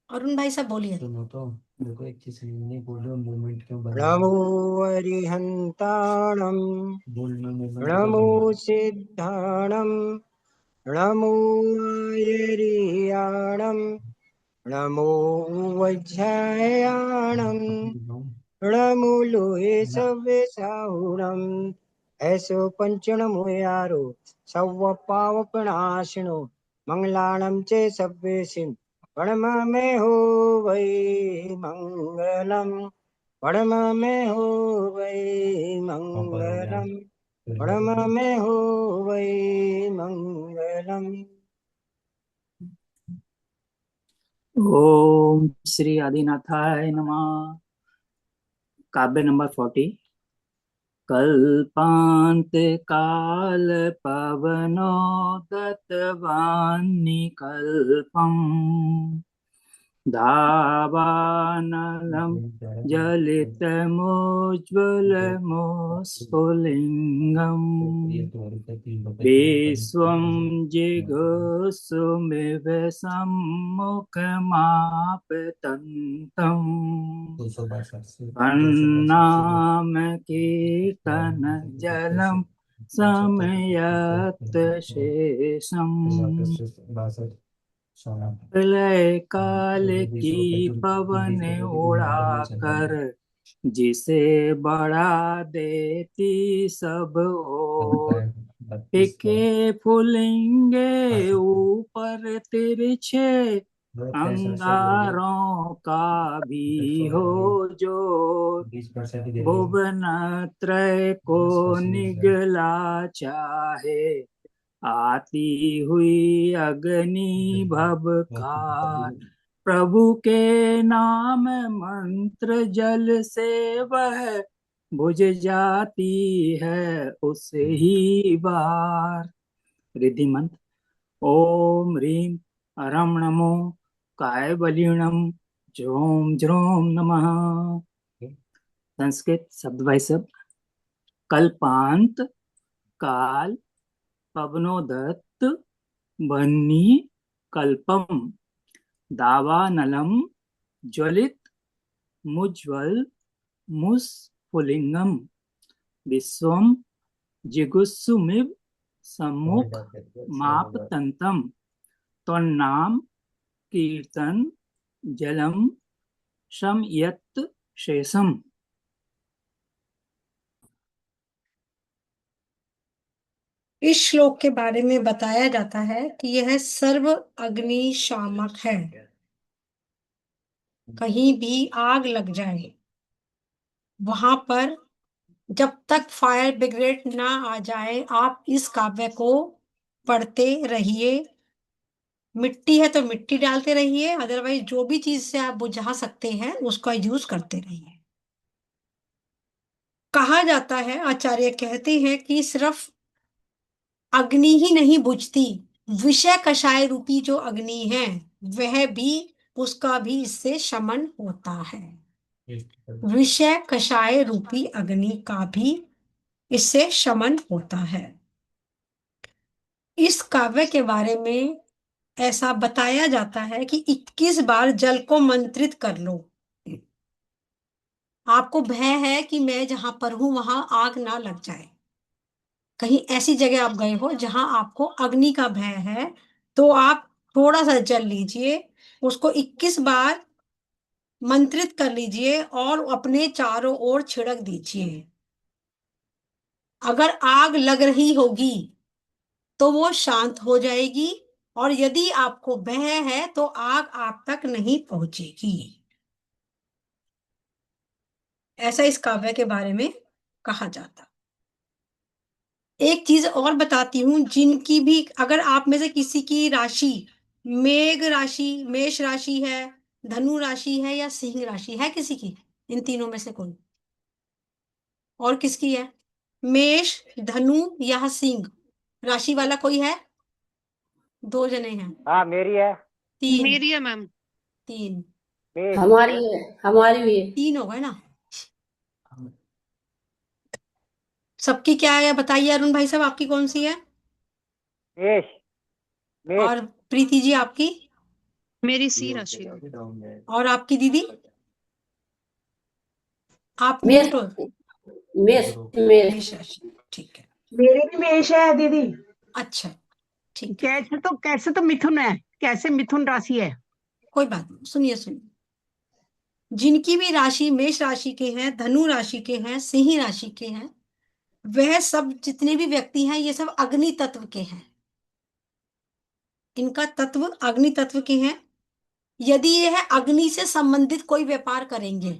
अरुण भाई साहब बोलिए। सुनो तो, मेरे को एक चीज नहीं बोल रहे हो, मूवमेंट क्यों बना रहे नमो हो? अरिहंताणं बोलना, मूवमेंट क्यों नमो बना रहे हो? सिद्धाणं नमो आयर्याणं नमो वज्रायणं नमो लोहे सव्वे साहुरं ऐसो पंचणमो यारो सव्व पावपनाशिनो मंगलाणं चे सव्वे सिं प्रणममे हो वै मंगलम् परम में हो वै प्रॉपर हो गया। मंगलम फिर परम में हो वै मंगलम। ओम श्री आदिनाथाय नमः। काव्य नंबर 40। कल्पांत काल पवनो दत्तवान्निकल्पम् दावानलम् जलितमोज्ज्वलमोस्फुलिङ्गम् ये तो और इतना 3 रुपए की कंपनी विश्वं जिगुसुमिव सम्मुखमापतन्तम् 262 अन्नाम 262 कीर्तन जलम समयत शेषम् 62 सोना। प्रलय काल मुझे बीस की रुपए की पवन 20 रुपए की उड़ा डिमांड में चल रहा कर जिसे बढ़ा देती सब है। ओर। 32 का फीके फूलेंगे ऊपर तिरछे पैसा ले लो। अंगारों का भी हो सोना भी जोर। 20% ही दे दिया। भुवन त्रय को 10% ही दिया। निगला चाहे आती हुई अग्नि भभकार। प्रभु के नाम मंत्र जल से वह बुझ जाती है उस ही बार। रिद्धि मंत्र। ओम ह्रीं अरम नमो कायबलीणम ज्रोम ज्रोम नमः। संस्कृत शब्द बाय शब्द। कल्पांत काल पवनोदत्त बन्नी कल्पम दावानलम ज्वलित मुज्ज्वल मुस्फुलिंगम विश्वम जिगुस्सुमिव सम्मुख मापतंतम त्वन्नाम कीर्तन जलम शमयत शेषम। इस श्लोक के बारे में बताया जाता है कि यह सर्व अग्निशामक है। कहीं भी आग लग जाए, वहां पर जब तक फायर ब्रिगेड ना आ जाए, आप इस काव्य को पढ़ते रहिए। मिट्टी है तो मिट्टी डालते रहिए, अदरवाइज जो भी चीज से आप बुझा सकते हैं उसका यूज करते रहिए। कहा जाता है, आचार्य कहते हैं कि सिर्फ अग्नि ही नहीं बुझती, विषय कषाय रूपी जो अग्नि है वह भी, उसका भी इससे शमन होता है। विषय कषाय रूपी अग्नि का भी इससे शमन होता है। इस काव्य के बारे में ऐसा बताया जाता है कि 21 बार जल को मंत्रित कर लो। आपको भय है कि मैं जहां पर हूं वहां आग ना लग जाए। कहीं ऐसी जगह आप गए हो जहां आपको अग्नि का भय है, तो आप थोड़ा सा जल लीजिए, उसको 21 बार मंत्रित कर लीजिए और अपने चारों ओर छिड़क दीजिए। अगर आग लग रही होगी तो वो शांत हो जाएगी, और यदि आपको भय है तो आग आप तक नहीं पहुंचेगी। ऐसा इस काव्य के बारे में कहा जाता। एक चीज और बताती हूं, जिनकी भी, अगर आप में से किसी की राशि मेघ राशि, मेष राशि है, धनु राशि है या सिंह राशि है, किसी की इन तीनों में से कोई, और किसकी है, मेष, धनु या सिंह राशि वाला कोई है? दो जने हैं। हाँ मेरी है। तीन। मेरी है मैम। तीन। मेष। हमारी है, हमारी भी है। तीन हो गए ना। सबकी क्या है बताइए, अरुण भाई साहब आपकी कौन सी है? मेष। मेष। और प्रीति जी आपकी? मेरी सी राशि है। और आपकी दीदी? आप मेष म्यूट हो। मेष मेष मेष राशि, ठीक है। मेरे भी मेष है दीदी। अच्छा, ठीक है, कैसे तो मिथुन है, कैसे मिथुन राशि है। कोई बात नहीं, सुनिए सुनिए। जिनकी भी राशि मेष राशि के हैं, धनु राशि के हैं, सिंह राशि के हैं, वह सब जितने भी व्यक्ति हैं ये सब अग्नि तत्व के हैं। इनका तत्व अग्नि तत्व के हैं। यदि यह अग्नि से संबंधित कोई व्यापार करेंगे,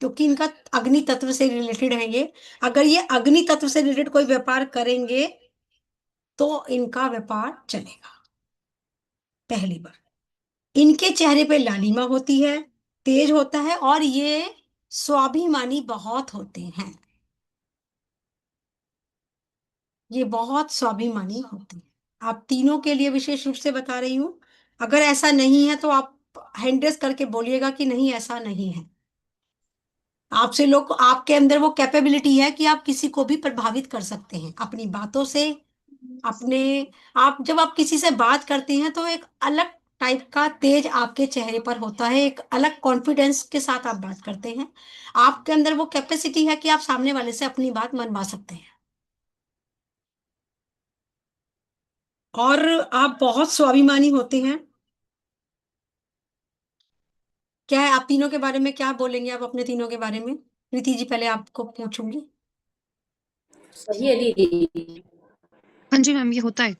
क्योंकि इनका अग्नि तत्व से रिलेटेड है ये, अगर ये अग्नि तत्व से रिलेटेड कोई व्यापार करेंगे तो इनका व्यापार चलेगा। पहली बार, इनके चेहरे पे लालिमा होती है, तेज होता है, और ये स्वाभिमानी बहुत होते हैं। ये बहुत स्वाभिमानी होते हैं। आप तीनों के लिए विशेष रूप से बता रही हूं। अगर ऐसा नहीं है तो आप हैंड रेस करके बोलिएगा कि नहीं ऐसा नहीं है। आपसे लोग, आपके अंदर वो कैपेबिलिटी है कि आप किसी को भी प्रभावित कर सकते हैं अपनी बातों से, अपने, आप जब आप किसी से बात करते हैं तो एक अलग टाइप का तेज आपके चेहरे पर होता है, एक अलग कॉन्फिडेंस के साथ आप बात करते हैं। आपके अंदर वो कैपेसिटी है कि आप सामने वाले से अपनी बात मनवा सकते हैं। और आप बहुत स्वाभिमानी होते हैं। क्या है, आप तीनों के बारे में क्या बोलेंगे? आप अपने तीनों के बारे में, प्रीति जी पहले आपको पूछूंगी। सही है दीदी। हाँ जी मैम, ये होता है।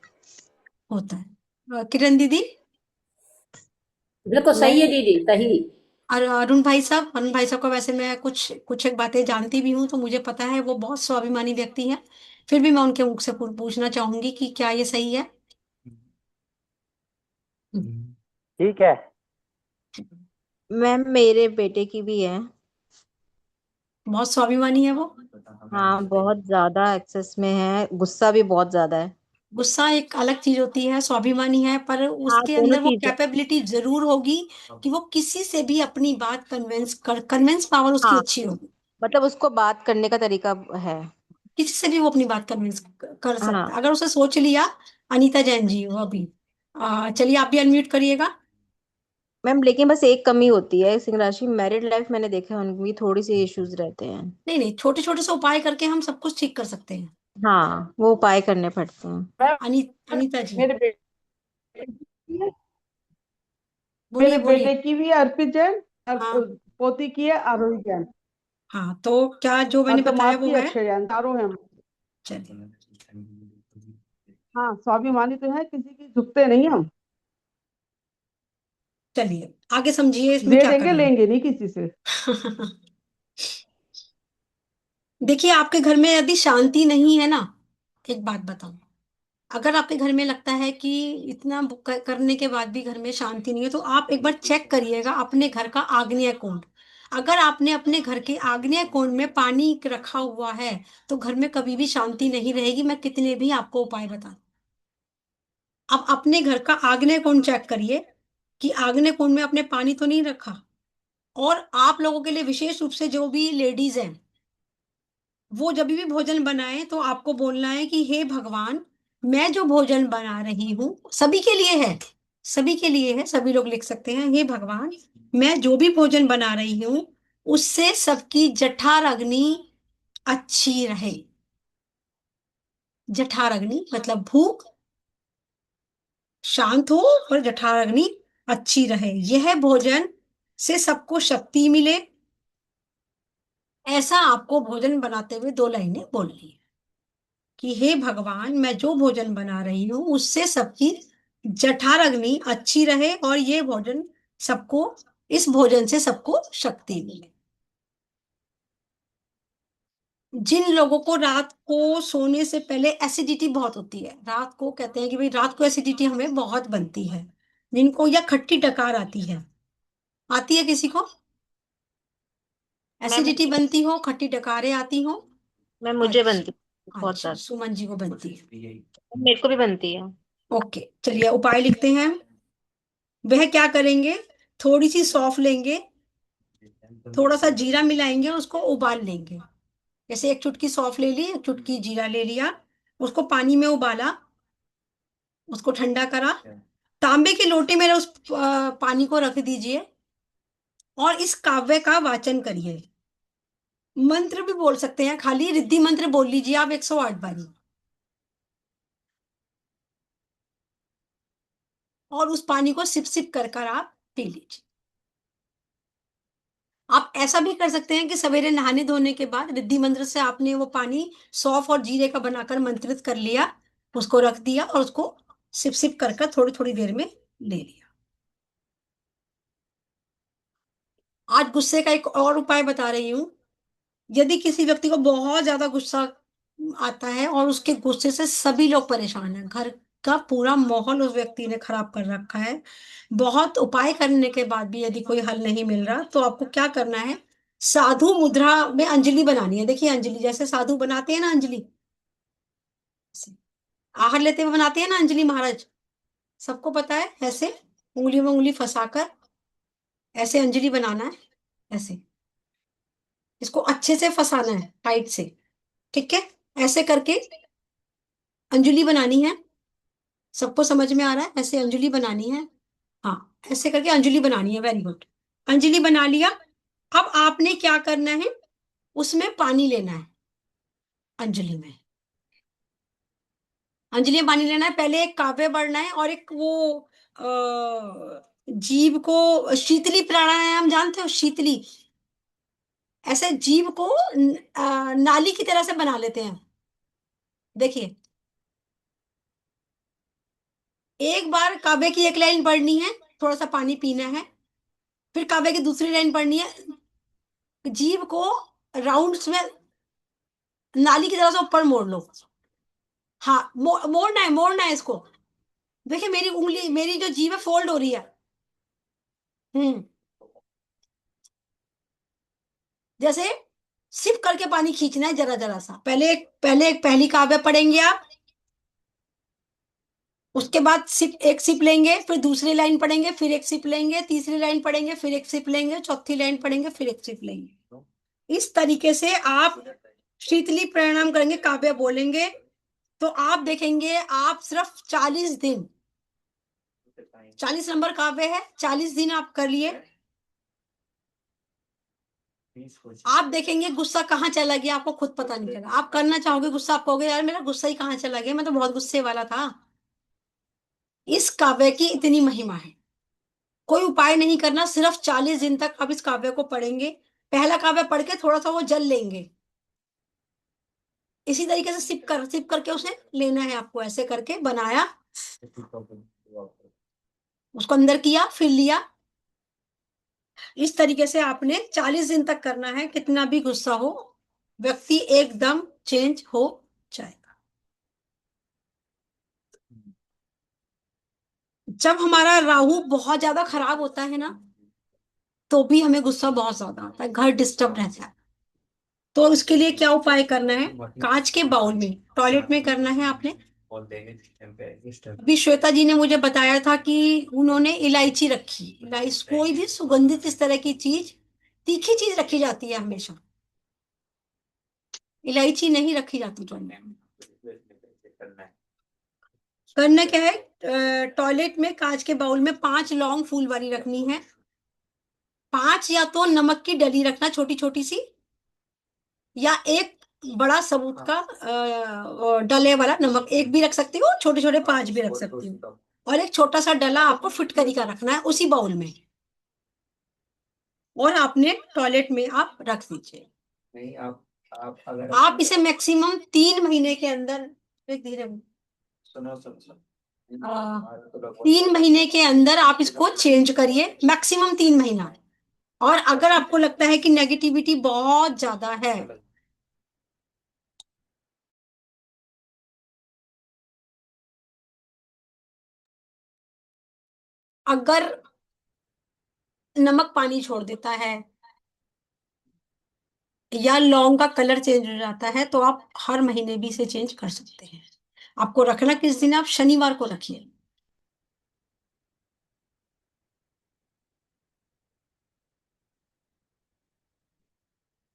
होता है। किरण दीदी? बिल्कुल सही है दीदी, सही। और अरुण भाई साहब को वैसे मैं कुछ कुछ एक बातें जानती भी हूँ, तो मुझे पता है वो बहुत स्वाभिमानी व्यक्ति हैं। फिर भी मैं उनके मुख से पूछना चाहूंगी कि क्या ये सही है? ठीक है। मैम मेरे बेटे की भी है। बहुत स्वाभिमानी है वो। हाँ बहुत ज्यादा एक्सेस में है, गुस्सा भी बहुत ज्यादा है। गुस्सा एक अलग चीज होती है, स्वाभिमानी है, पर हाँ उसके दोनों अंदर वो चीज है। कैपेबिलिटी जरूर होगी कि वो किसी से भी अपनी बात कन्विंस पावर उसकी हाँ अच्छी होगी। मतलब उसको बात करने का तरीका है। किसी से भी वो अपनी बात कन्विंस कर सकता हाँ है, अगर उसे सोच लिया। अनीता जैन जी वो अभी, चलिए आप भी अनम्यूट करिएगा। मैम लेकिन बस एक कमी होती है सिंह राशि, मैरिड लाइफ मैंने देखा है उनकी थोड़ी सी इश्यूज रहते हैं। नहीं नहीं, छोटे छोटे से उपाय करके हम सब कुछ ठीक कर सकते हैं। हाँ वो उपाय करने पड़ते हैं। अनीता जी मेरे बेटे बोलिए बोलिए। की भी अर्पित जैन और हाँ पोती की है आरोही जैन हाँ, तो क्या जो और मैंने बताया दामाद वो की है? अक्षय जैन, चारों हैं हम। चलिए, हाँ स्वाभिमानी तो है, किसी की झुकते नहीं हम। चलिए आगे समझिए इसमें दे क्या देंगे, करना लेंगे नहीं किसी से। है। देखिए, आपके घर में यदि शांति नहीं है ना, एक बात बताऊं, अगर आपके घर में लगता है कि इतना करने के बाद भी घर में शांति नहीं है, तो आप एक बार चेक करिएगा अपने घर का आग्नेय कोण। अगर आपने अपने घर के आग्नेय कोण में पानी रखा हुआ है तो घर में कभी भी शांति नहीं रहेगी, मैं कितने भी आपको उपाय बता दूं। अब अपने घर का आग्नेय कोण चेक करिए कि आग्नेय कोण में आपने पानी तो नहीं रखा। और आप लोगों के लिए विशेष रूप से, जो भी लेडीज हैं, वो जब भी भोजन बनाए तो आपको बोलना है कि हे भगवान, मैं जो भोजन बना रही हूँ, सभी के लिए है, सभी के लिए है, सभी लोग लिख सकते हैं, हे भगवान, मैं जो भी भोजन बना रही हूँ उससे सबकी जठर अग्नि अच्छी रहे। जठर अग्नि मतलब भूख शांत हो और जठर अग्नि अच्छी रहे, यह भोजन से सबको शक्ति मिले। ऐसा आपको भोजन बनाते हुए 2 लाइनें बोलनी है कि हे भगवान, मैं जो भोजन बना रही हूँ उससे सबकी जठर अग्नि अच्छी रहे और ये भोजन सबको, इस भोजन से सबको शक्ति मिले। जिन लोगों को रात को सोने से पहले एसिडिटी बहुत होती है, रात को कहते हैं कि भाई रात को एसिडिटी हमें बहुत बनती है, जिनको या खट्टी डकार आती है, आती है किसी को मैम एसिडिटी बनती हो, खट्टी डकारें आती हो? मैम मुझे बनती है अच्छा बहुत अच्छा, ज्यादा। सुमन जी को बनती है। मेरे को भी बनती है। ओके, चलिए उपाय लिखते हैं। वह क्या करेंगे, थोड़ी सी सौंफ लेंगे, थोड़ा सा जीरा मिलाएंगे और उसको उबाल लेंगे। जैसे एक चुटकी सौंफ ले ली, एक चुटकी जीरा ले लिया, उसको पानी में उबाला, उसको ठंडा करा, तांबे के लोटे में उस पानी को रख दीजिए और इस काव्य का वाचन करिए। मंत्र भी बोल सकते हैं, खाली रिद्धि मंत्र बोल लीजिए आप 108 बारी, और उस पानी को सिप सिप कर कर आप पी लीजिए। आप ऐसा भी कर सकते हैं कि सवेरे नहाने धोने के बाद रिद्धि मंत्र से आपने वो पानी सौंफ और जीरे का बनाकर मंत्रित कर लिया, उसको रख दिया और उसको सिप सिप कर कर थोड़ी थोड़ी देर में ले लिया। आज गुस्से का एक और उपाय बता रही हूं। यदि किसी व्यक्ति को बहुत ज्यादा गुस्सा आता है और उसके गुस्से से सभी लोग परेशान हैं, घर का पूरा माहौल उस व्यक्ति ने खराब कर रखा है, बहुत उपाय करने के बाद भी यदि कोई हल नहीं मिल रहा, तो आपको क्या करना है, साधु मुद्रा में अंजलि बनानी है। देखिए अंजलि जैसे साधु बनाते हैं ना, अंजलि ऐसे आहार लेते हुए बनाते हैं ना अंजलि महाराज, सबको पता है। ऐसे उंगली में उंगली फंसाकर ऐसे अंजलि बनाना है, ऐसे इसको अच्छे से फंसाना है टाइट से, ठीक है। ऐसे करके अंजलि बनानी है, सबको समझ में आ रहा है, ऐसे अंजलि बनानी है। हाँ, ऐसे करके अंजलि बनानी है, वेरी गुड। अंजलि बना लिया। अब आपने क्या करना है, उसमें पानी लेना है, अंजलि में अंजलि में पानी लेना है। पहले एक काव्य पढ़ना है और एक वो जीव को शीतली प्राणायाम जानते हो, शीतली, ऐसे जीव को नाली की तरह से बना लेते हैं। देखिए, एक बार काव्य की एक लाइन पढ़नी है, थोड़ा सा पानी पीना है, फिर काव्य की दूसरी लाइन पढ़नी है, जीव को राउंड्स में नाली की तरह से ऊपर मोड़ लो। हाँ, मोड़ना है इसको। देखिए मेरी उंगली, मेरी जो जीभ है फोल्ड हो रही है। हम्म, जैसे सिप करके पानी खींचना है, जरा जरा सा। पहले एक पहली काव्य पढ़ेंगे आप, उसके बाद एक सिप लेंगे, फिर दूसरी लाइन पढ़ेंगे, फिर एक सिप लेंगे, तीसरी लाइन पढ़ेंगे, फिर एक सिप लेंगे, चौथी लाइन पढ़ेंगे, फिर एक सिप लेंगे। इस तरीके से आप शीतली प्राणायाम करेंगे, काव्य बोलेंगे, तो आप देखेंगे आप सिर्फ 40 दिन, 40 नंबर काव्य है, 40 दिन आप कर लिए, आप देखेंगे गुस्सा कहाँ चला गया, आपको खुद पता नहीं चला। आप करना चाहोगे गुस्सा, आप कहोगे यार मेरा गुस्सा ही कहाँ चला गया, मैं तो बहुत गुस्से वाला था। इस काव्य की इतनी महिमा है, कोई उपाय नहीं करना, सिर्फ 40 दिन तक आप इस काव्य को पढ़ेंगे। पहला काव्य पढ़ के थोड़ा सा वो जल लेंगे, इसी तरीके से सिप करके उसे लेना है आपको। ऐसे करके बनाया, उसको अंदर किया, फिर लिया। इस तरीके से आपने 40 दिन तक करना है। कितना भी गुस्सा हो, व्यक्ति एकदम चेंज हो जाएगा। जब हमारा राहु बहुत ज्यादा खराब होता है ना, तो भी हमें गुस्सा बहुत ज्यादा आता है, घर डिस्टर्ब रहता है। तो उसके लिए क्या उपाय करना है, कांच के बाउल में टॉयलेट में करना है आपने। अभी श्वेता जी ने मुझे बताया था कि उन्होंने इलायची रखी, इलायची, कोई भी सुगंधित इस तरह की चीज, तीखी चीज रखी जाती है हमेशा, इलायची नहीं रखी जाती टॉयलेट में। करना क्या है, टॉयलेट में कांच के बाउल में 5 लौंग फूल वाली रखनी है, 5 या तो नमक की डली रखना छोटी छोटी सी, या एक बड़ा सबूत का डले वाला नमक, एक भी रख सकती हो, छोटे छोटे 5 भी रख सकती हो। और एक छोटा सा डला आपको फिटकरी का रखना है उसी बाउल में, और आपने टॉयलेट में आप रख दीजिए। नहीं, आप अगर आप इसे मैक्सिमम 3 महीने के अंदर, एक धीरे सुनो 3 महीने के अंदर आप इसको चेंज करिए, मैक्सिमम 3 महीना। और अगर आपको लगता है कि नेगेटिविटी बहुत ज्यादा है, अगर नमक पानी छोड़ देता है या लौंग का कलर चेंज हो जाता है, तो आप हर महीने भी इसे चेंज कर सकते हैं। आपको रखना किस दिन, आप शनिवार को रखिए।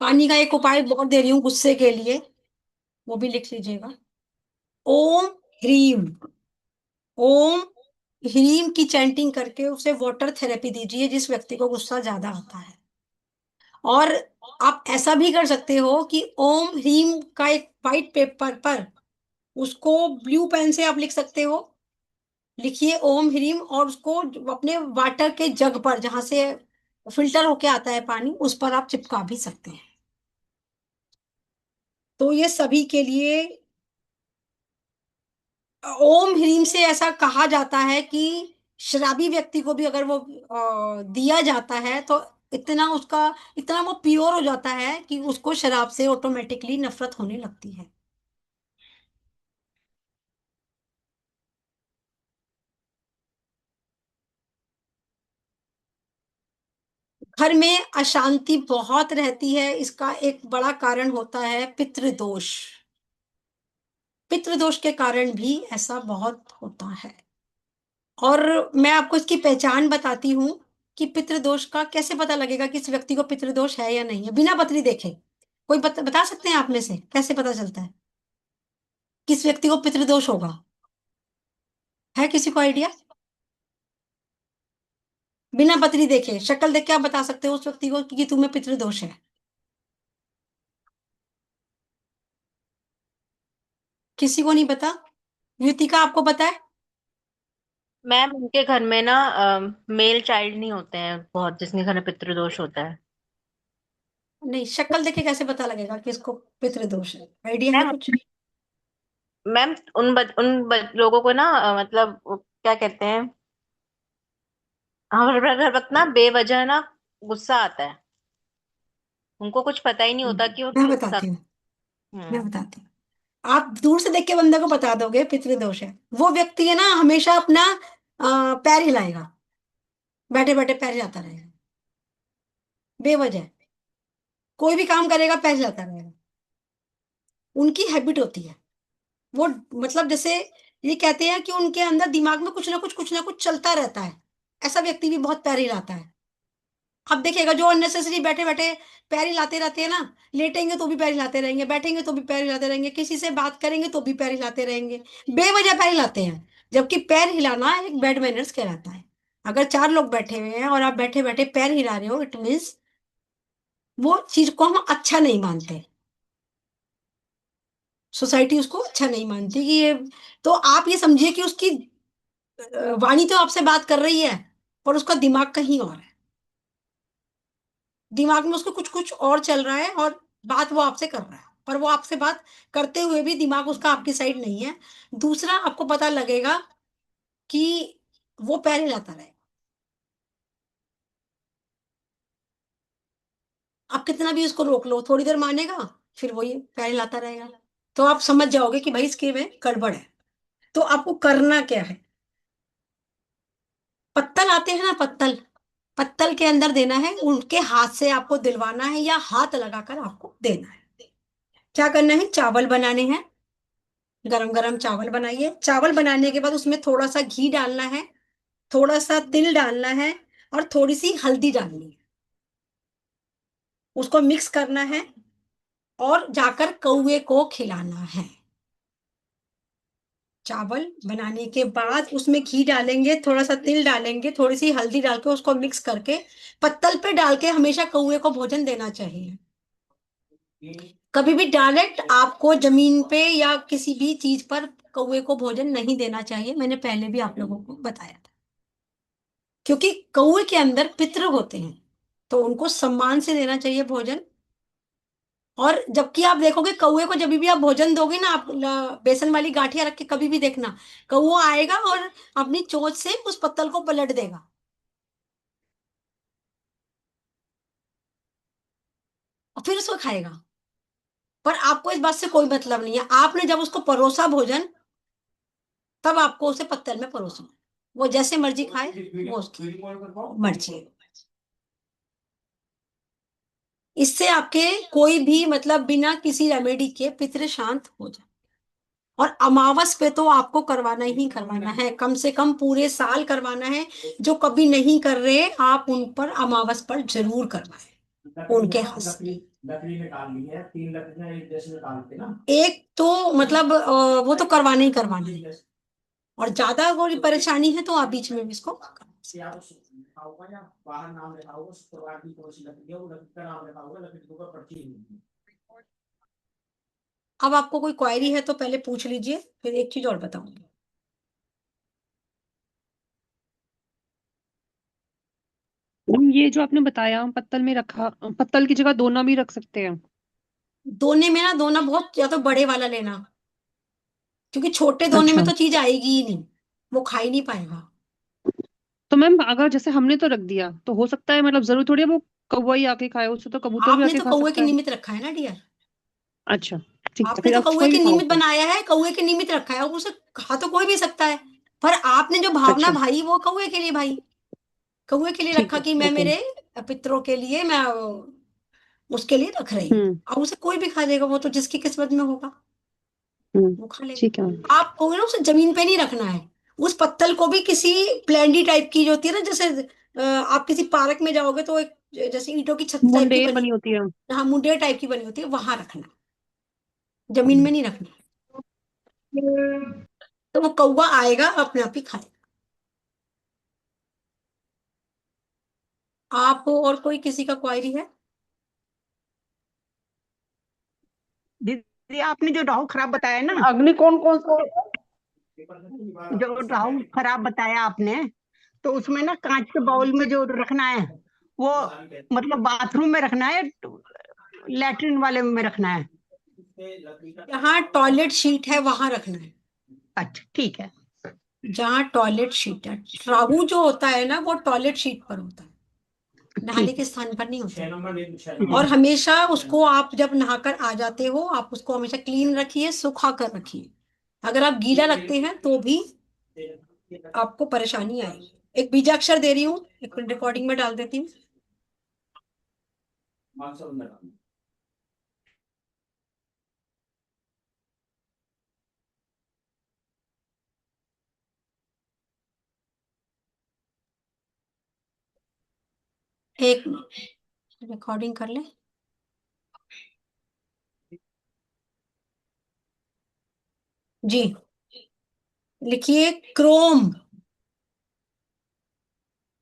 पानी का एक उपाय बहुत दे रही हूँ गुस्से के लिए, वो भी लिख लीजिएगा। ओम ह्रीम, ओम ह्रीम की चैंटिंग करके उसे वाटर थेरेपी दीजिए जिस व्यक्ति को गुस्सा ज्यादा आता है। और आप ऐसा भी कर सकते हो कि ओम ह्रीम का एक वाइट पेपर पर उसको ब्लू पेन से आप लिख सकते हो, लिखिए ओम ह्रीम, और उसको अपने वाटर के जग पर जहां से फिल्टर होके आता है पानी उस पर आप चिपका भी सकते हैं। तो ये सभी के लिए ओम ह्रीम से ऐसा कहा जाता है कि शराबी व्यक्ति को भी अगर वो दिया जाता है तो इतना वो प्योर हो जाता है कि उसको शराब से ऑटोमेटिकली नफरत होने लगती है। घर में अशांति बहुत रहती है, इसका एक बड़ा कारण होता है पितृदोष। पितृदोष के कारण भी ऐसा बहुत होता है। और मैं आपको इसकी पहचान बताती हूँ कि पितृदोष का कैसे पता लगेगा कि इस व्यक्ति को पितृदोष है या नहीं है, बिना पत्री देखे। कोई बता सकते हैं आप में से कैसे पता चलता है किस व्यक्ति को पितृदोष होगा? है किसी को आइडिया? बिना पत्री देखे, शक्ल देख के आप बता सकते हो उस व्यक्ति को कि तुम्हें पितृदोष है? किसी को नहीं पता? युतिका, आपको पता है? मैम उनके घर में ना मेल चाइल्ड नहीं होते हैं बहुत, जिसके घर में पितृदोष होता है। नहीं, शक्ल देख के कैसे पता लगेगा कि इसको पितृदोष है? आइडिया है मैम कुछ? मैम लोगों को ना मतलब वो क्या कहते हैं, हर वक्त ना बेवजह ना गुस्सा आता है। उनको कुछ पता ही नहीं होता कि वो मैं क्यों गुस्सा। बताती हूँ मैं हम्म। बताती हूँ आप दूर से देख के बंदे को बता दोगे पितृदोष है। वो व्यक्ति है ना, हमेशा अपना पैर हिलाएगा, बैठे बैठे पैर हिलाता रहेगा बेवजह। कोई भी काम करेगा पैर हिलाता रहेगा, उनकी हैबिट होती है वो। मतलब जैसे ये कहते हैं कि उनके अंदर दिमाग में कुछ ना कुछ चलता रहता है। ऐसा व्यक्ति भी बहुत पैर हिलाता है। अब देखिएगा जो अननेसेसरी बैठे बैठे पैर हिलाते रहते हैं ना, लेटेंगे तो भी पैर हिलाते रहेंगे, बैठेंगे तो भी पैर हिलाते रहेंगे, किसी से बात करेंगे तो भी पैर हिलाते रहेंगे, बेवजह पैर हिलाते हैं। जबकि पैर हिलाना एक बैड मैनर्स कहलाता है। अगर चार लोग बैठे हुए हैं और आप बैठे बैठे पैर हिला रहे हो, इट मीन्स वो चीज को हम अच्छा नहीं मानते, सोसाइटी उसको अच्छा नहीं मानती कि ये। तो आप ये समझिए कि उसकी वाणी तो आपसे बात कर रही है पर उसका दिमाग कहीं और है। दिमाग में उसको कुछ कुछ और चल रहा है और बात वो आपसे कर रहा है, पर वो आपसे बात करते हुए भी दिमाग उसका आपकी साइड नहीं है। दूसरा, आपको पता लगेगा कि वो पैर हिलाता रहेगा। आप कितना भी उसको रोक लो, थोड़ी देर मानेगा, फिर वही पैर हिलाता रहेगा। तो आप समझ जाओगे कि भाई इसके में गड़बड़ है। तो आपको करना क्या है? पत्तल आते हैं ना, पत्तल, पत्तल के अंदर देना है, उनके हाथ से आपको दिलवाना है या हाथ लगाकर आपको देना है। क्या करना है? चावल बनाने हैं, गरम गरम चावल बनाइए। चावल बनाने के बाद उसमें थोड़ा सा घी डालना है, थोड़ा सा तिल डालना है, और थोड़ी सी हल्दी डालनी है। उसको मिक्स करना है और जाकर कौवे को खिलाना है। चावल बनाने के बाद उसमें घी डालेंगे, थोड़ा सा तिल डालेंगे, थोड़ी सी हल्दी डाल के उसको मिक्स करके पत्तल पे डाल के हमेशा कौवे को भोजन देना चाहिए। कभी भी डायरेक्ट आपको जमीन पे या किसी भी चीज पर कौवे को भोजन नहीं देना चाहिए, मैंने पहले भी आप लोगों को बताया था। क्योंकि कौवे के अंदर पितृ होते हैं तो उनको सम्मान से देना चाहिए भोजन। और जबकि आप देखोगे कौवे को जब भी आप भोजन दोगे ना, आप बेसन वाली गांठिया रख के कभी भी देखना, कौवा आएगा और अपनी चोंच से उस पत्तल को पलट देगा और फिर उसको खाएगा। पर आपको इस बात से कोई मतलब नहीं है, आपने जब उसको परोसा भोजन, तब आपको उसे पत्तल में परोसना। वो जैसे मर्जी खाए, वो उसकी मर्जी है। इससे आपके कोई भी मतलब बिना किसी रेमेडी के पितृ शांत हो जाए। और अमावस पे तो आपको करवाना ही करवाना है, कम से कम पूरे साल करवाना है। जो कभी नहीं कर रहे आप उन पर अमावस पर जरूर करवाएं उनके हाथ से। लकड़ी निकाल ली है, 3 लकड़ियां एक जैसे निकालते ना। एक तो मतलब वो तो करवाना ही करवाना है। और ज्यादा कोई परेशानी है तो आप बीच में भी इसको अब आपको कोई क्वेरी है तो पहले पूछ लीजिए, फिर एक चीज और बताऊंगी। ये जो आपने बताया पत्तल में रखा, पत्तल की जगह दोना भी रख सकते हैं। दोने में ना, दोना बहुत या तो बड़े वाला लेना, क्योंकि छोटे दोने में अच्छा, तो चीज आएगी ही नहीं, वो खा ही नहीं पाएगा। तो मैम अगर जैसे हमने तो रख दिया तो हो सकता है, मतलब जरूर थोड़ी है वो कौवा ही आके खाए, उससे तो कबूतर भी आपने आके तो खा कौवे के सकता है। निमित्त रखा है ना डियर, अच्छा ठीक है, आपने फिर तो अब कौवे कोई के भी खा निमित्त सकता है। बनाया है, कौवे के निमित्त रखा है, उसे खा तो कोई भी सकता है, पर आपने जो भावना अच्छा भाई वो कौवे के लिए भाई, कौवे के लिए ठीक रखा है, कि मैं ओके। मेरे पितरों के लिए मैं उसके लिए रख रही हूँ। हम्म अब उसे कोई भी खा लेगा, वो तो जिसकी किस्मत में होगा वो खा ठीक है लेगा। मैम। आपको ना उसे जमीन पे नहीं रखना है, उस पत्तल को भी किसी प्लेंडी टाइप की जो होती है ना, जैसे आप किसी पार्क में जाओगे तो एक जैसे ईंटों की छत टाइप की मुंडेर बनी, बनी होती है। हाँ मुंडेर टाइप की बनी होती है, वहां रखना, जमीन में नहीं रखना, तो वो कौवा आएगा अपने आप ही खाएगा। आप और कोई किसी का क्वायरी है? दीदी आपने जो राहु खराब बताया ना, अग्नि कौन कौन सा जो राहु खराब बताया आपने, तो उसमें ना कांच के बाउल में जो रखना है वो मतलब बाथरूम में रखना है, लैट्रिन वाले में रखना है? जहाँ टॉयलेट शीट है वहां रखना है, अच्छा ठीक है। जहाँ टॉयलेट शीट है। राहु जो होता है ना वो टॉयलेट शीट पर होता है, नहाने ठीक के स्थान पर नहीं होता है। है। और हमेशा उसको आप जब नहाकर आ जाते हो, आप उसको हमेशा क्लीन रखिए, सुखा कर रखिए। अगर आप गीला रखते हैं तो भी आपको परेशानी आएगी। एक बीजाक्षर दे रही हूँ, एक रिकॉर्डिंग में डाल देती हूँ। एक रिकॉर्डिंग कर ले जी। लिखिए क्रोम।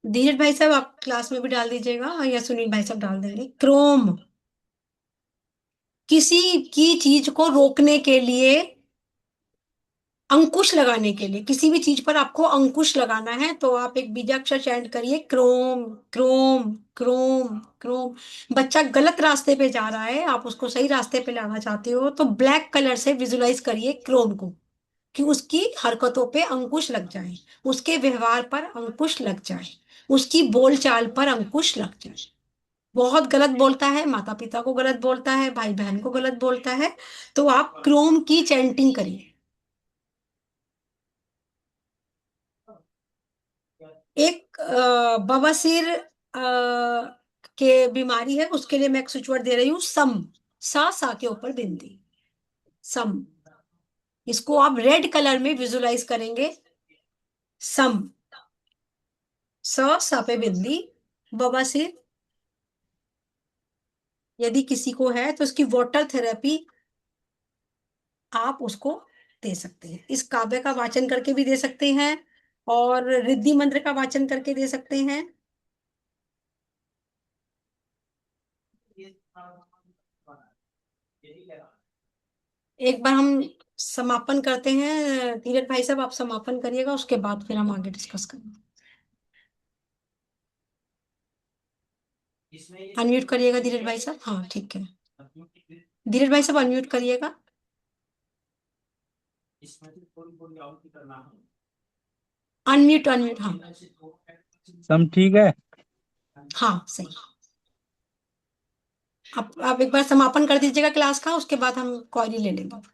धीरज भाई साहब आप क्लास में भी डाल दीजिएगा, या सुनील भाई साहब डाल देंगे। क्रोम, किसी की चीज को रोकने के लिए, अंकुश लगाने के लिए, किसी भी चीज पर आपको अंकुश लगाना है तो आप एक बीजाक्षर चैंट करिए, क्रोम क्रोम क्रोम क्रोम। बच्चा गलत रास्ते पे जा रहा है, आप उसको सही रास्ते पे लाना चाहते हो, तो ब्लैक कलर से विजुलाइज करिए क्रोम को, कि उसकी हरकतों पे अंकुश लग जाए, उसके व्यवहार पर अंकुश लग जाए, उसकी बोलचाल पर अंकुश लग जाए। बहुत गलत बोलता है, माता पिता को गलत बोलता है, भाई बहन को गलत बोलता है, तो आप क्रोम की चैंटिंग करिए। एक बवासीर के बीमारी है, उसके लिए मैं एक स्विच वर्ड दे रही हूँ, सम। सा के ऊपर बिंदी, सम। इसको आप रेड कलर में विजुलाइज करेंगे, सम। सा पे बिंदी, बवासीर। यदि किसी को है तो इसकी वाटर थेरेपी आप उसको दे सकते हैं। इस काव्य का वाचन करके भी दे सकते हैं, और रिद्धि मंत्र का वाचन करके दे सकते हैं। एक बार हम समापन करते हैं, धीरज भाई साहब आप समापन करिएगा, उसके बाद फिर हम आगे डिस्कस करेंगे। अनम्यूट करिएगा धीरज भाई साहब, हाँ ठीक है। धीरज भाई साहब अनम्यूट करिएगा। अनम्यूट अनम्यूट, हाँ सब ठीक है। हाँ सही। आप एक बार समापन कर दीजिएगा क्लास का, उसके बाद हम क्वेरी ले लेंगे।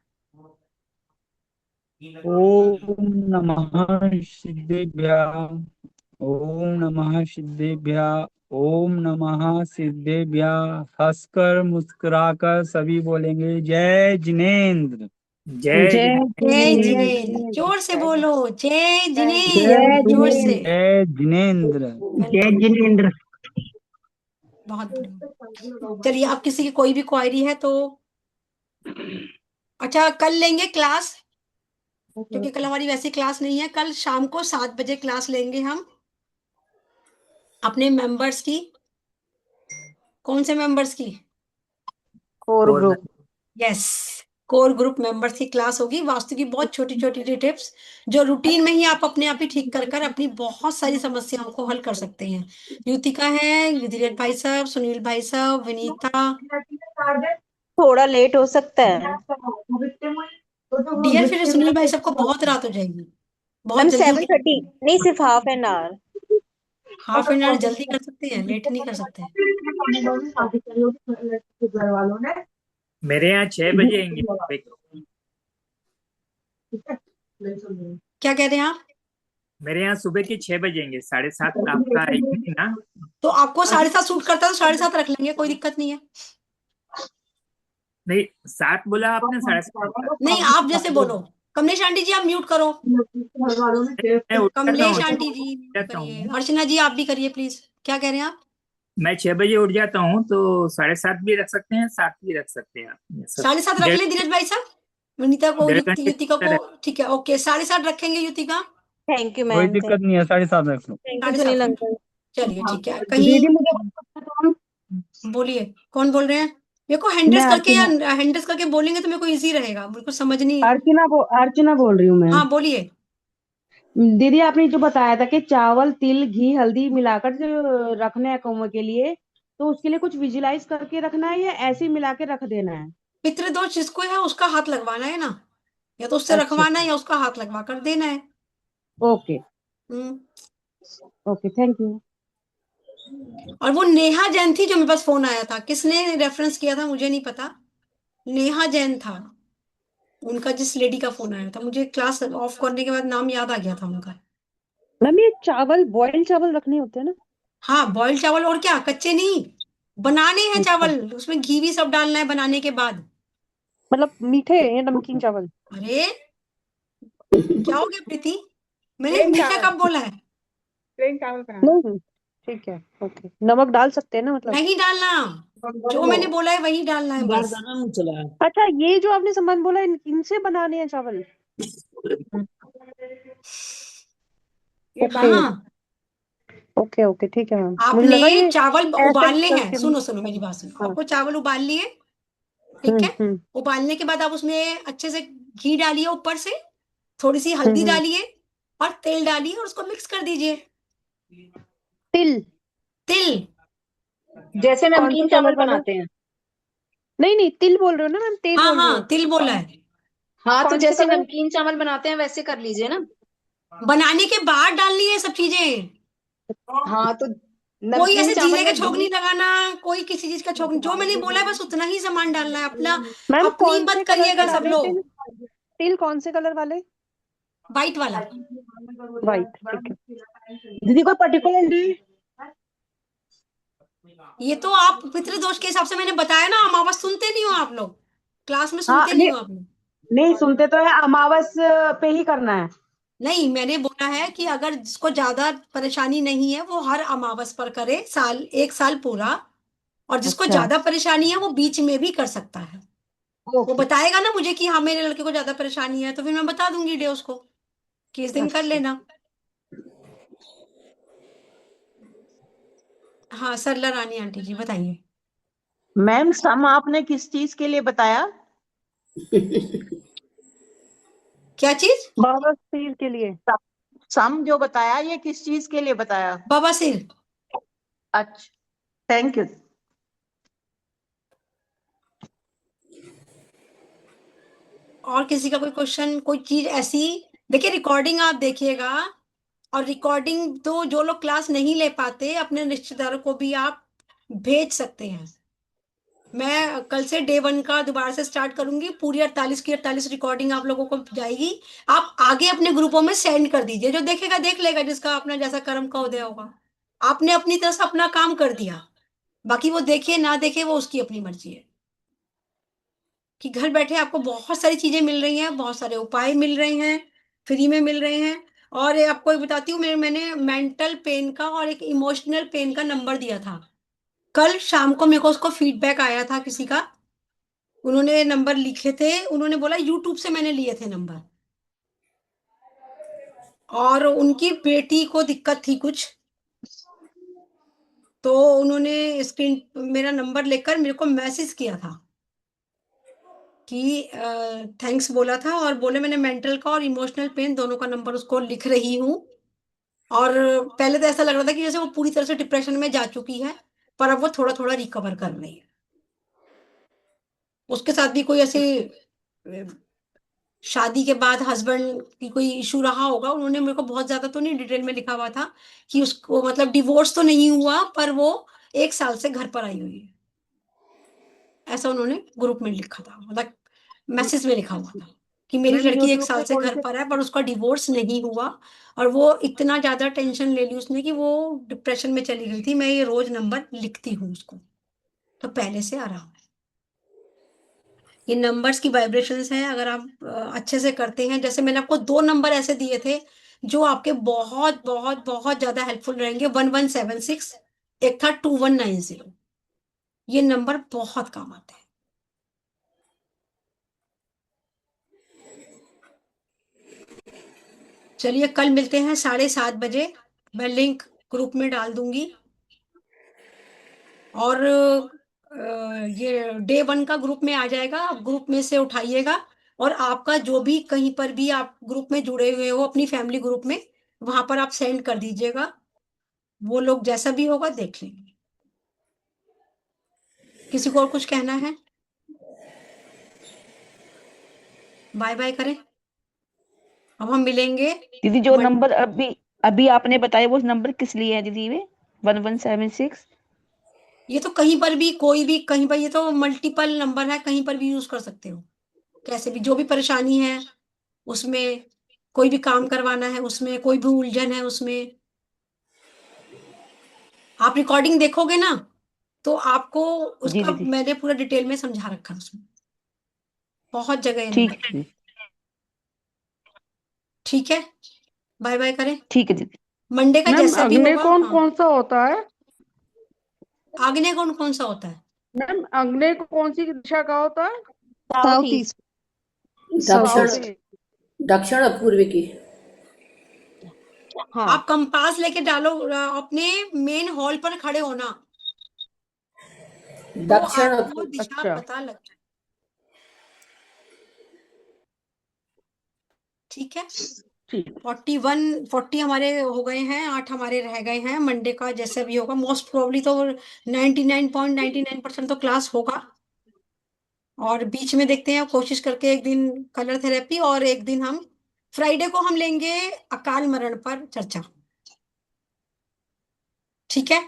ओम नमः सिद्धेभ्यः। ओम नमः सिद्धेभ्यः। ओम नमः सिद्धेभ्यः। हंसकर मुस्कुराकर सभी बोलेंगे जय जिनेंद्र। जय जय जय जिनेंद्र। जिनेंद्र, जोर से बोलो, जय जय जिनेंद्र, जोर से। जिनेंद्र। जय जिनेंद्र। जय जिनेंद्र। बहुत बढ़िया। चलिए, अब किसी की कोई भी क्वेरी है तो, अच्छा कल लेंगे क्लास क्योंकि कल हमारी वैसी क्लास नहीं है। कल शाम को 7 बजे क्लास लेंगे हम अपने मेंबर्स की। कौन से मेंबर्स की? Core group. Yes, core group members की क्लास होगी। वास्तु की बहुत छोटी छोटी टिप्स जो रूटीन में ही आप अपने आप ही ठीक कर कर अपनी बहुत सारी समस्याओं को हल कर सकते हैं। युतिका है, युधिराज भाई साहब, सुनील भाई साहब, विनीता। थोड़ा लेट हो सकता है डियर, फिर सुनील भाई साहब को बहुत रात हो जाएगी। बहुत मैम। जल्दी 7:30 नहीं, सिर्फ half an hour. Half an hour जल्दी कर सकते हैं, लेट नहीं कर सकते। मेरे यहाँ 6 बजे आएंगे। क्या कह रहे हैं आप? मेरे यहाँ सुबह के 6 बजे आएंगे, 7:30 आपका इवनिंग ना। तो आपको 7:30 सूट करता है तो 7:30 रख लेंगे, कोई दिक्कत नहीं है। नहीं, 7 बोला आपने, 7:30 नहीं, आप जैसे बोलो। कमलेश आंटी जी आप म्यूट करो। मैं उठ जाता कमलेश हूँ, आंटी जी म्यूट जाता करिए। हूँ। अर्चना जी आप भी करिए प्लीज। क्या कह रहे हैं आप? मैं 6 बजे उठ जाता हूँ, तो 7:30 भी रख सकते हैं, 7 भी रख सकते हैं आप। 7:30 रख लें धीरज भाई साहब। विनीता को, डेढ़ घंटे युतिका का को। ठीक है, ओके, 7:30 रखेंगे युतिका। थैंक यू कोई मैम। दिक्कत नहीं है, 7:30 रख लो। थैंक यू 7:30 सुनील रख। अंकल। चलिए ठीक है। कहीं दीदी मुझे बोलिए, कौन बोल रहे हैं? मेरे को मैं हैंडल्स करके या अर्चना हैंडल्स करके बोलेंगे तो मेरे को इजी रहेगा, मेरे को समझ नहीं। अर्चना बोल रही हूँ मैं। हाँ बोलिए। दीदी आपने जो बताया था कि चावल तिल घी हल्दी मिलाकर जो रखना है कौवे के लिए, तो उसके लिए कुछ विजुलाइज करके रखना है या ऐसे ही मिला के रख देना है? पितृदोष जिसको है उसका हाथ लगवाना है ना, या तो उससे अच्छा रखवाना है या उसका हाथ लगवा कर देना है। Okay hmm. Okay thank you. और वो नेहा जैन थी जो मेरे पास फोन आया था, किसने रेफरेंस किया था मुझे नहीं पता। नेहा जैन था उनका, जिस लेडी का फोन आया था मुझे क्लास ऑफ करने के बाद नाम याद आ गया था उनका। मैम ये चावल बॉइल्ड चावल रखने होते हैं ना? हाँ, बॉइल्ड चावल, और क्या, कच्चे नहीं बनाने हैं अच्छा, चावल, उसमें घी भी सब डालना है बनाने के बाद। मतलब मीठे या नमकीन चावल? अरे क्या हो गया प्रीति, मैंने प्लेन मीठा चावल कब बोला है? प्लेन चावल बनाना। नहीं, ठीक है, ओके। नमक डाल सकते हैं ना मतलब? नहीं डालना, जो मैंने बोला है वही डालना है बस। अच्छा, ये जो आपने सामान बोला इनसे बनाने हैं चावल? ओके हाँ, ओके ओके, ठीक है मैम, मुझे लगा आपने ये चावल ऐसे उबालने हैं। करके। सुनो सुनो मेरी बात सुनो, हाँ। आपको चावल उबाल लिए, ठीक है। हम्म। उबालने के बाद आप उसमें अच्छे से घी डालिए, ऊपर से थोड़ी सी हल्दी हम्म। डालिए और तेल डालिए और उसको मिक्स कर दीजिए। तिल? तिल? जैसे कौन से नमकीन कलर चावल वाले? बनाते हैं। नहीं नहीं, तिल बोल रहे हो ना मैम, तेल हाँ बोल रहे हाँ, हो? तिल बोला है। हाँ, तो कौन से जैसे कलर? नमकीन चावल बनाते हैं वैसे कर लीजिए ना। बनाने के बाद डालनी है सब चीजें। हाँ, तो कोई नमकीन ऐसे चावल जीरे का में छोंक घी। नहीं लगाना, कोई किसी चीज का छोंक नहीं, जो मैंने बोला है बस उतना ही सामान डालना है अपना। मैम अपनी कौन से मत कलर के करिएगा सब डाले लोग। तिल? तिल कौन से कलर वाले? वाइट वाला। वाइट, ठीक है। दीदी कोई पर्टिकुलर डे? ये तो आप पितृदोष के हिसाब से मैंने बताया ना, अमावस सुनते नहीं हो आप लोग, क्लास में हाँ सुनते नहीं हो आप लोग। नहीं सुनते तो है, अमावस पे ही करना है। नहीं, मैंने बोला है कि अगर जिसको ज्यादा परेशानी नहीं है वो हर अमावस पर करे, साल एक साल पूरा। और जिसको अच्छा ज्यादा परेशानी है वो बीच में भी कर सकता है। वो ओके बताएगा ना मुझे कि हाँ मेरे लड़के को ज्यादा परेशानी है, तो फिर मैं बता दूंगी डे उसको कि इस दिन कर अच्छा। लेना। हाँ, सरला रानी आंटी जी बताइए। मैम सम आपने किस चीज के लिए बताया? क्या चीज? बवासीर के लिए। सम जो बताया ये किस चीज के लिए बताया? बवासीर। अच्छा, थैंक यू। और किसी का कोई क्वेश्चन, कोई चीज ऐसी? देखिए रिकॉर्डिंग आप देखिएगा, और रिकॉर्डिंग तो जो लोग क्लास नहीं ले पाते अपने रिश्तेदारों को भी आप भेज सकते हैं। मैं कल से डे 1 का दोबारा से स्टार्ट करूंगी, पूरी 48 की 48 रिकॉर्डिंग आप लोगों को जाएगी। आप आगे अपने ग्रुपों में सेंड कर दीजिए, जो देखेगा देख लेगा, जिसका अपना जैसा कर्म का उदय होगा। आपने अपनी तरफ से अपना काम कर दिया, बाकी वो देखे ना देखे वो उसकी अपनी मर्जी है। कि घर बैठे आपको बहुत सारी चीजें मिल रही हैं, बहुत सारे उपाय मिल रहे हैं, फ्री में मिल रहे हैं। और ये आपको एक बताती हूँ, मैंने मेंटल पेन का और एक इमोशनल पेन का नंबर दिया था। कल शाम को मेरे को उसको फीडबैक आया था किसी का, उन्होंने नंबर लिखे थे, उन्होंने बोला यूट्यूब से मैंने लिए थे नंबर। और उनकी बेटी को दिक्कत थी कुछ, तो उन्होंने स्क्रीन मेरा नंबर लेकर मेरे को मैसेज किया था कि थैंक्स बोला था, और बोले मैंने मेंटल का और इमोशनल पेन दोनों का नंबर उसको लिख रही हूँ। और पहले तो ऐसा लग रहा था कि जैसे वो पूरी तरह से डिप्रेशन में जा चुकी है, पर अब वो थोड़ा थोड़ा रिकवर कर रही है। उसके साथ भी कोई ऐसे शादी के बाद हस्बैंड की कोई इशू रहा होगा। उन्होंने मेरे को बहुत ज्यादा तो नहीं डिटेल में लिखा हुआ था कि उसको मतलब डिवोर्स तो नहीं हुआ, पर वो 1 साल से घर पर आई हुई है, ऐसा उन्होंने ग्रुप में लिखा था, मतलब मैसेज में लिखा हुआ था कि मेरी मैम लड़की 1 यूट्यूब साल पे से कौन घर से पर है, पर उसका डिवोर्स नहीं हुआ। और वो इतना ज्यादा टेंशन ले ली उसने कि वो डिप्रेशन में चली गई थी। मैं ये रोज नंबर लिखती हूँ उसको, तो पहले से आराम है। ये नंबर्स की वाइब्रेशंस हैं, अगर आप अच्छे से करते हैं। जैसे मैंने आपको 2 नंबर ऐसे दिए थे जो आपके बहुत बहुत बहुत ज्यादा हेल्पफुल रहेंगे, 1176, एक था 2190। ये नंबर बहुत काम आते हैं। चलिए कल मिलते हैं 7:30 बजे। मैं लिंक ग्रुप में डाल दूंगी, और ये डे 1 का ग्रुप में आ जाएगा, आप ग्रुप में से उठाइएगा। और आपका जो भी कहीं पर भी आप ग्रुप में जुड़े हुए हो अपनी फैमिली ग्रुप में, वहां पर आप सेंड कर दीजिएगा, वो लोग जैसा भी होगा देख लेंगे। किसी को और कुछ कहना है? बाय बाय करें। अब हम मिलेंगे दीदी जो मन नंबर अभी अभी आपने बताया वो नंबर किस लिए है दीदी? वे 1176। ये तो कहीं पर भी, कोई भी कहीं पर, ये तो मल्टीपल नंबर है, कहीं पर भी यूज कर सकते हो, कैसे भी, जो भी परेशानी है उसमें, कोई भी काम करवाना है उसमें, कोई भी उलझन है उसमें। आप रिकॉर्डिंग देखोगे ना, तो आपको जी उसका दीदी मैंने पूरा डिटेल में समझा रखा है उसमें, बहुत जगह ये ठीक नंबर। है दीदी। ठीक है, बाय बाय करें। ठीक है दीदी। मंडे का मैम जैसा भी अग्नि होगा। कौन हाँ, कौन सा होता है? आग्नेय कौन कौन सा होता है? मैम अग्नि कौन सी दिशा का होता है? South south east. ईस्ट। दक्षिण, साउथ साउथ ईस्ट। ईस्ट। दक्षिण और पूर्व की। हाँ आप कंपास लेके डालो, अपने मेन हॉल पर खड़े होना, तो दक्षिण और आपको दिशा अच्छा पता लग जाए। ठीक है, ठीक। 40 हमारे हो गए हैं, 8 हमारे रह गए हैं। मंडे का जैसा भी होगा, मोस्ट प्रोबेबली तो 99.99% तो क्लास होगा। और बीच में देखते हैं, कोशिश करके एक दिन कलर थेरेपी, और एक दिन हम फ्राइडे को हम लेंगे अकाल मरण पर चर्चा। ठीक है,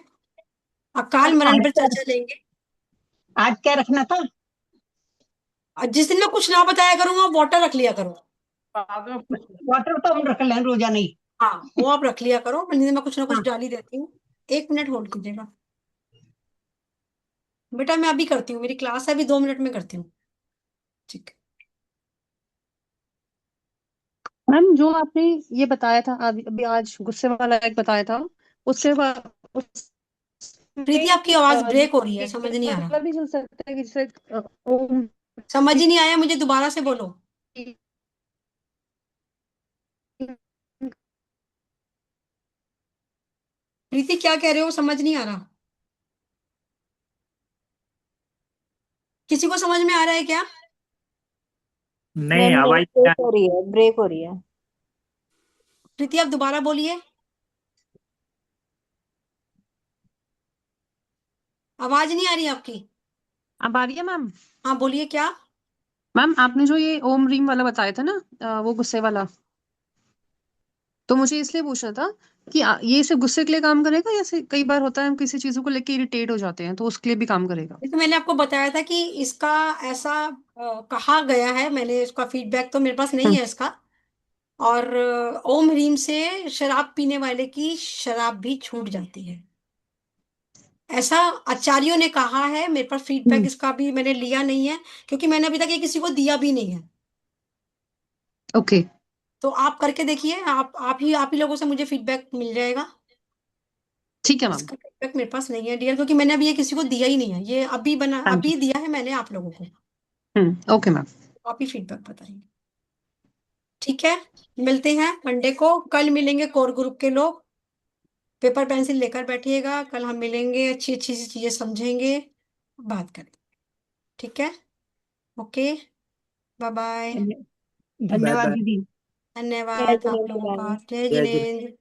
अकाल मैम मरण आज पर क्या, चर्चा लेंगे। आज क्या रखना था? और जिस दिन मैं कुछ ना बताया करूंगा, वाटर रख लिया करो। वाटर तो हम रख लें रोजाना ही। हाँ, वो आप रख लिया करो, मैं कुछ ना कुछ हाँ डाल ही देती हूँ। 1 मिनट होल्ड कीजिएगा बेटा, मैं अभी करती हूँ, मेरी क्लास है, अभी 2 मिनट में करती हूँ। ठीक है। मैम जो आपने ये बताया था अभी अभी आज गुस्से वाला एक बताया था, प्रीति, उसमें आपकी आवाज ब्रेक हो रही है, ये समझ नहीं आ रहा। वाला भी चल सकता है कि जैसे ओम समझ ही नहीं आया मुझे, दोबारा से बोलो। प्रीति क्या कह रहे हो, समझ नहीं आ रहा। किसी को समझ में आ रहा है क्या? नहीं, मैम नहीं, आवाज नहीं ब्रेक आ हो रही है, ब्रेक हो रही है। प्रीति आप दोबारा बोलिए, आवाज नहीं आ रही आपकी। अब आ रही है मैम? हाँ बोलिए, क्या? मैम आपने जो ये ओम रीम वाला बताया था ना, वो गुस्से वाला, तो मुझे इसलिए पूछना था कि ये सिर्फ गुस्से के लिए काम करेगा, या कई बार होता है हम किसी चीजों को लेके इरिटेट हो जाते हैं, तो उसके लिए भी काम करेगा? ये तो मैंने आपको बताया था कि इसका ऐसा कहा गया है, मैंने इसका फीडबैक तो मेरे पास नहीं हम्म। है इसका। और ओम ह्रीम से शराब पीने वाले की शराब भी छूट जाती है, ऐसा आचार्यों ने कहा है। मेरे पास फीडबैक हम्म। इसका भी मैंने लिया नहीं है, क्योंकि मैंने अभी तक ये किसी को दिया भी नहीं है। ओके। तो आप करके देखिए, आप ही लोगों से मुझे फीडबैक मिल जाएगा। ठीक है मैम। इसका फीडबैक मेरे पास नहीं है डियर, क्योंकि मैंने अभी ये किसी को दिया ही नहीं है, ये हाँ जी। अभी दिया है मैंने आप लोगों को। Okay ma'am. आप ही फीडबैक बताएंगे। ठीक है, मिलते हैं मंडे को। कल मिलेंगे कोर ग्रुप के लोग, पेपर पेंसिल लेकर बैठिएगा। कल हम मिलेंगे, अच्छी अच्छी सी चीजें समझेंगे, बात करेंगे। ठीक है, ओके, बाय बाय। धन्य- बाय धन्यवाद बाय। दीदी। धन्यवाद आप लोगों का। जय जय जिनेंद्र। जिनेंद्र।